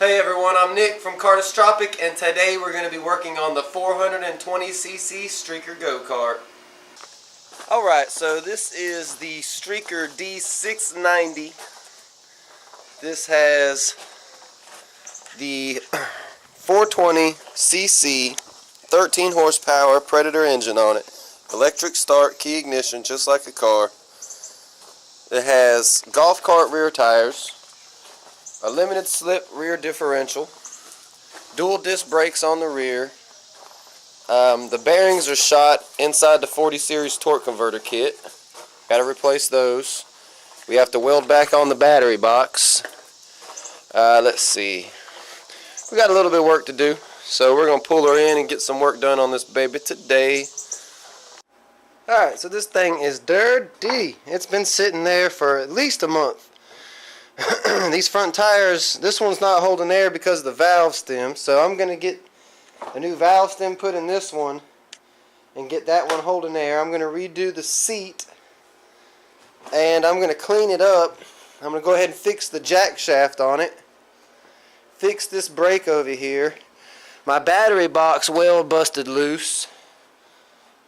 Hey everyone, I'm Nick from Cartostropic, and today we're going to be working on the 420cc Streaker go-kart. Alright, so this is the Streaker D690. This has the 420cc 13 horsepower Predator engine on it. Electric start, key ignition, just like a car. It has golf cart rear tires, a limited slip rear differential, dual disc brakes on the rear. The bearings are shot inside the 40 series torque converter kit. Got to replace those. We have to weld back on the battery box. Let's see. We got a little bit of work to do, so we're going to pull her in and get some work done on this baby today. Alright, so this thing is dirty. It's been sitting there for at least a month. These front tires, this one's not holding air because of the valve stem, so I'm going to get a new valve stem put in this one and get that one holding air. I'm going to redo the seat and I'm going to clean it up. I'm going to go ahead and fix the jack shaft on it, fix this brake over here. My battery box well busted loose,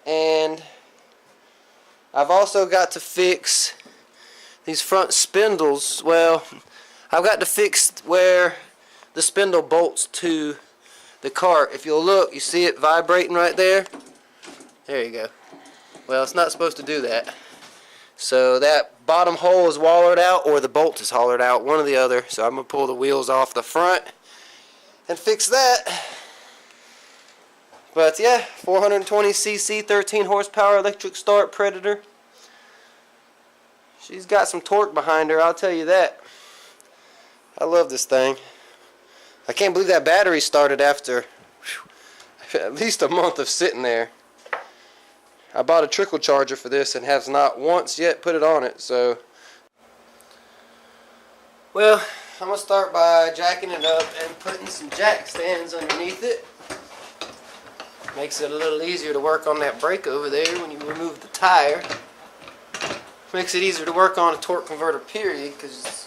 and I've also got to fix these front spindles. Well, I've got to fix where the spindle bolts to the cart. If you'll look, you see it vibrating right there? There you go. Well, it's not supposed to do that. So that bottom hole is wallered out, or the bolt is hollered out, one or the other. So I'm going to pull the wheels off the front and fix that. But yeah, 420cc, 13 horsepower electric start Predator. She's got some torque behind her, I'll tell you that. I love this thing. I can't believe that battery started after at least a month of sitting there. I bought a trickle charger for this and has not once yet put it on it, so. Well, I'm going to start by jacking it up and putting some jack stands underneath it. Makes it a little easier to work on that brake over there when you remove the tire. Makes it easier to work on a torque converter, period, because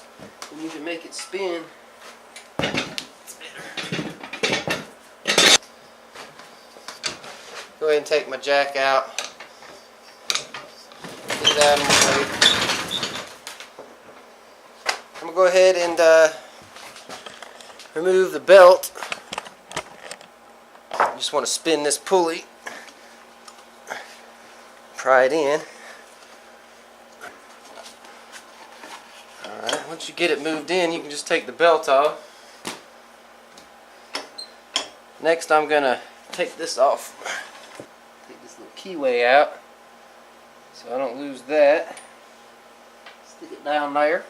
you need to make it spin. It's better. Go ahead and take my jack out. Get it out of my way. I'm going to go ahead and remove the belt. I just want to spin this pulley. Pry it in. Alright, once you get it moved in, you can just take the belt off. Next, I'm going to take this off. Take this little keyway out so I don't lose that. Stick it down there.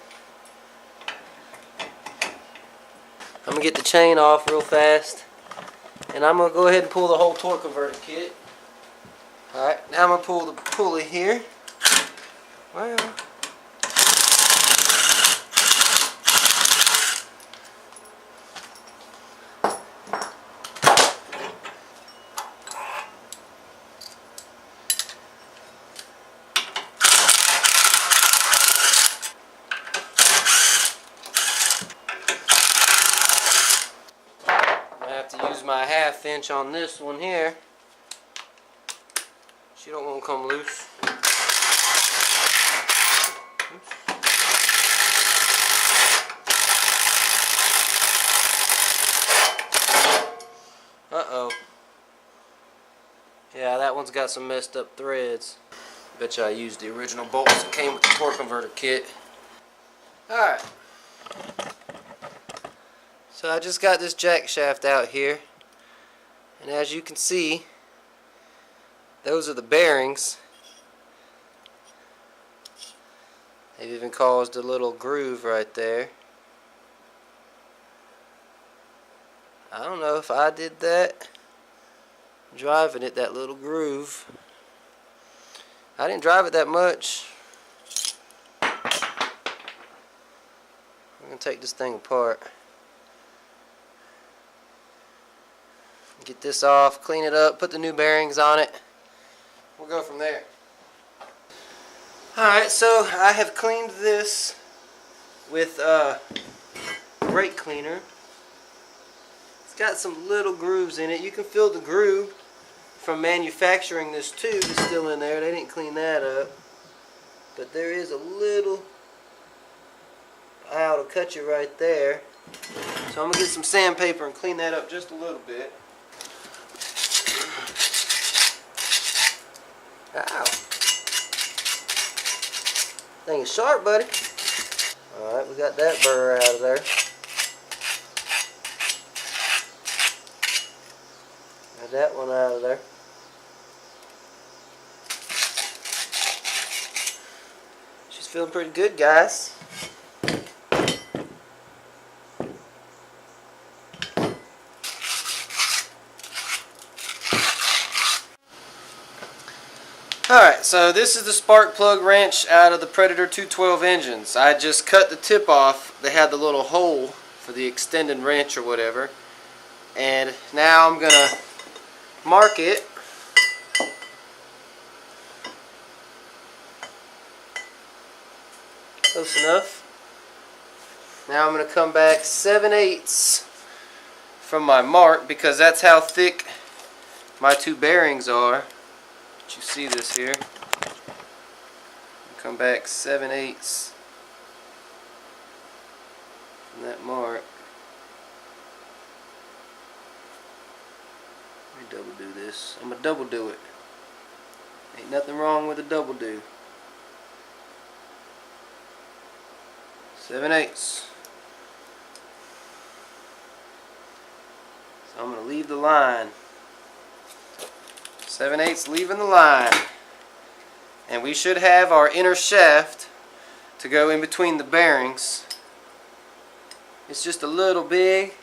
I'm going to get the chain off real fast. And I'm going to go ahead and pull the whole torque converter kit. Alright, now I'm going to pull the pulley here. Well, to use my 1/2 inch on this one here. She don't want to come loose. Oops. Uh-oh. Yeah, that one's got some messed up threads. Bet you I used the original bolts that came with the torque converter kit. Alright. So I just got this jack shaft out here, and as you can see, those are the bearings. They've even caused a little groove right there. I don't know if I did that, driving it, that little groove. I didn't drive it that much. I'm going to take this thing apart. Get this off, clean it up, put the new bearings on it. We'll go from there. Alright, so I have cleaned this with brake cleaner. got some little grooves in it. You can feel the groove from manufacturing this tube is still in there. They didn't clean that up. But there is a little aisle to cut you right there. So I'm going to get some sandpaper and clean that up just a little bit. Ow. Thing is sharp, buddy. Alright, we got that burr out of there. Got that one out of there. She's feeling pretty good, guys. Alright, so this is the spark plug wrench out of the Predator 212 engines. I just cut the tip off. They had the little hole for the extended wrench or whatever. And now I'm going to mark it. Close enough. Now I'm going to come back 7/8 from my mark because that's how thick my two bearings are. You see this here. Come back 7/8 from that mark. Let me double do this. I'm gonna double do it. Ain't nothing wrong with a double do. 7/8. So I'm gonna leave the line. 7/8 leaving the line, and we should have our inner shaft to go in between the bearings. It's just a little big,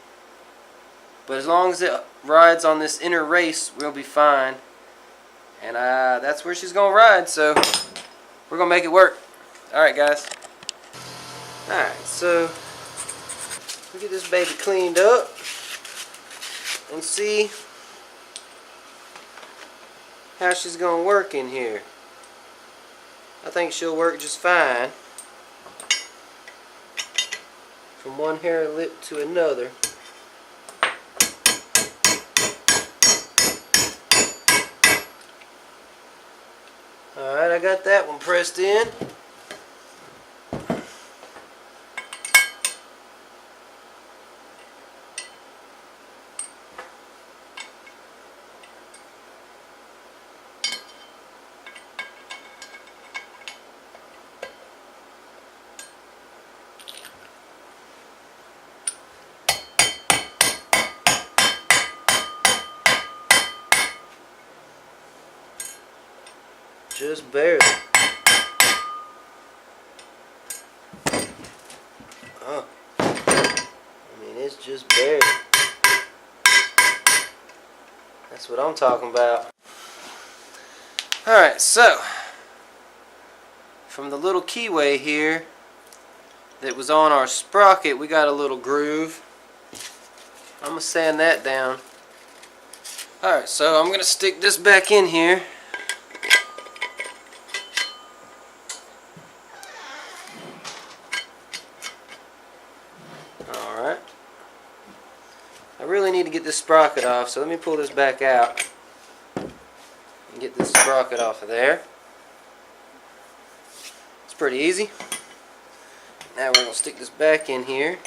but as long as it rides on this inner race, we'll be fine. And that's where she's gonna ride, so we're gonna make it work. Alright, guys. Alright, so we get this baby cleaned up and see how she's going to work in here. I think she'll work just fine from one hair lip to another. Alright, I got that one pressed in. Just barely. Oh, I mean, it's just barely. That's what I'm talking about. Alright, so from the little keyway here that was on our sprocket, we got a little groove. I'm going to sand that down. Alright, so I'm going to stick this back in here. Alright. I really need to get this sprocket off, so let me pull this back out and get this sprocket off of there. It's pretty easy. Now we're going to stick this back in here.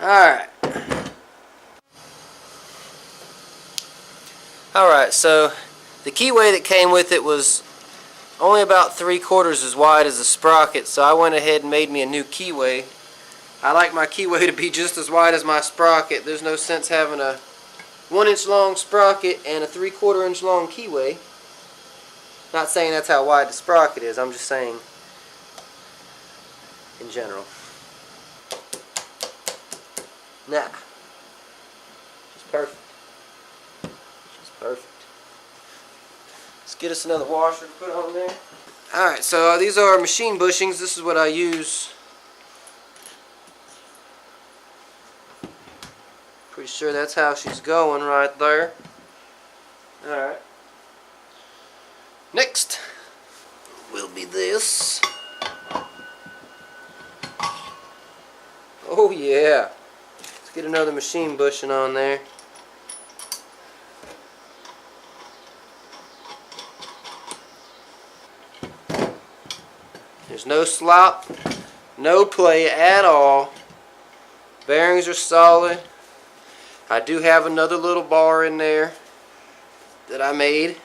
Alright. Alright, so the keyway that came with it was only about 3/4 as wide as the sprocket, so I went ahead and made me a new keyway. I like my keyway to be just as wide as my sprocket. There's no sense having a 1-inch long sprocket and a 3/4 inch long keyway. Not saying that's how wide the sprocket is, I'm just saying in general. Nah. Just perfect. Just perfect. Let's get us another washer to put on there. Alright, so these are machine bushings. This is what I use. Pretty sure that's how she's going right there. Alright. Next, will be this. Oh yeah. Let's get another machine bushing on there. There's no slop, no play at all. Bearings are solid. I do have another little bar in there that I made.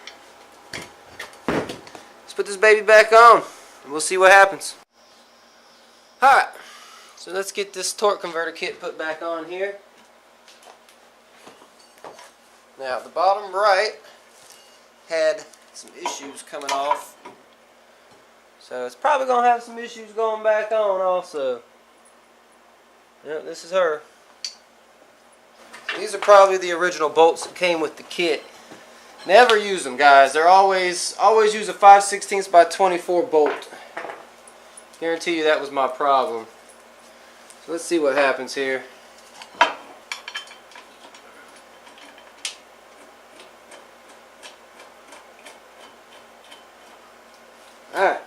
Let's put this baby back on and we'll see what happens. Alright, so let's get this torque converter kit put back on here. Now the bottom right had some issues coming off. So it's probably going to have some issues going back on also. Yep, this is her. These are probably the original bolts that came with the kit. Never use them, guys. They're always use a 5/16 by 24 bolt. Guarantee you that was my problem. So let's see what happens here. Alright.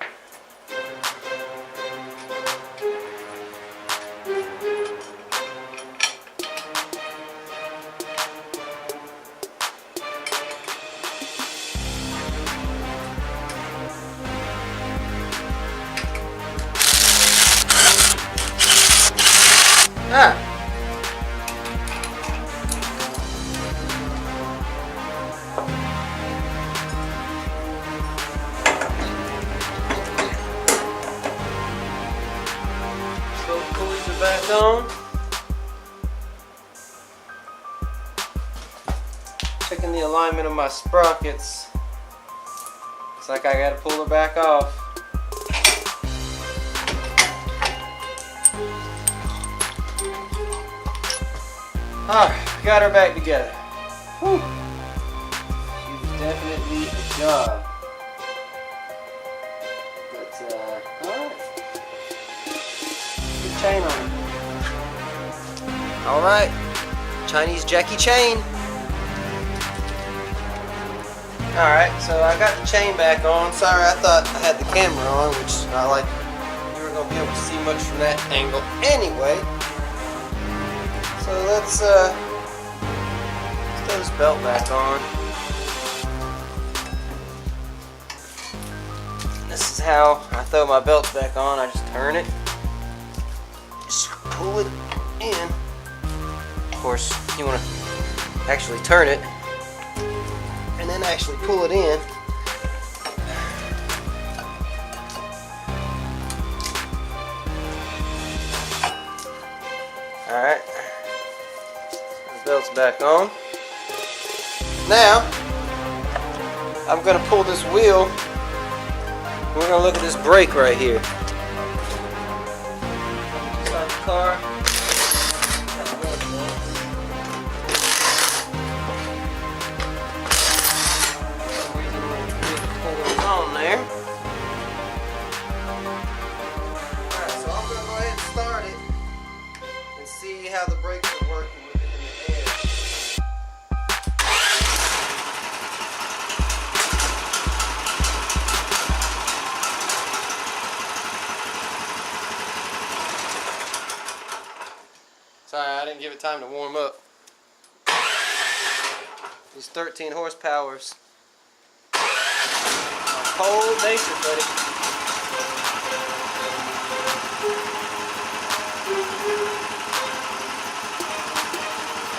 Both pulleys are back on. Checking the alignment of my sprockets. Looks like I gotta pull her back off. Alright, got her back together. Whew. She was definitely a job. But, alright. Good chain on it. Alright. Chinese Jackie chain. Alright, so I got the chain back on. Sorry, I thought I had the camera on, which I like. You were going to be able to see much from that angle anyway. So let's throw this belt back on. This is how I throw my belts back on. I just turn it, just pull it in. Of course, you want to actually turn it and then actually pull it in. Alright. Belt's back on. Now, I'm going to pull this wheel. We're going to look at this brake right here. Start the car. Pull it on there. Alright, so I'm going to go ahead and start it and see how the brakes are working with it in the air. Sorry, I didn't give it time to warm up. These 13 horsepowers. Cold nature, buddy.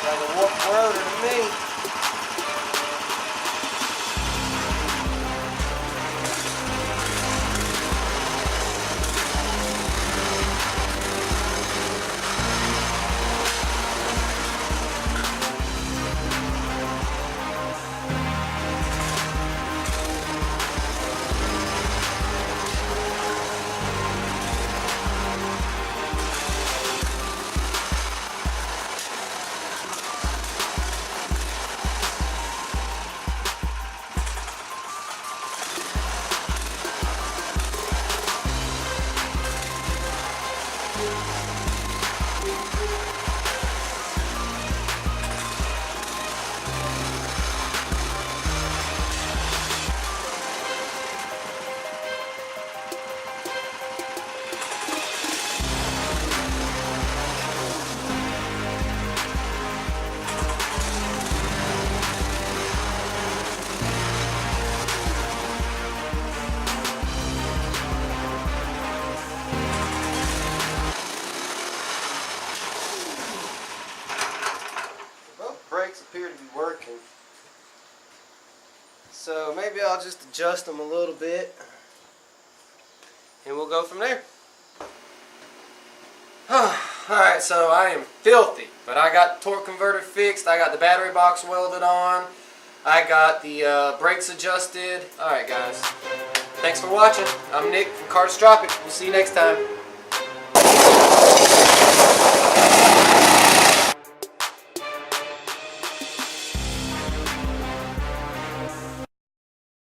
Like a warped rotor to me. I'll just adjust them a little bit, and we'll go from there. Alright, so I am filthy, but I got the torque converter fixed, I got the battery box welded on, I got the brakes adjusted. Alright guys, thanks for watching. I'm Nick from Catastrophic. We'll see you next time.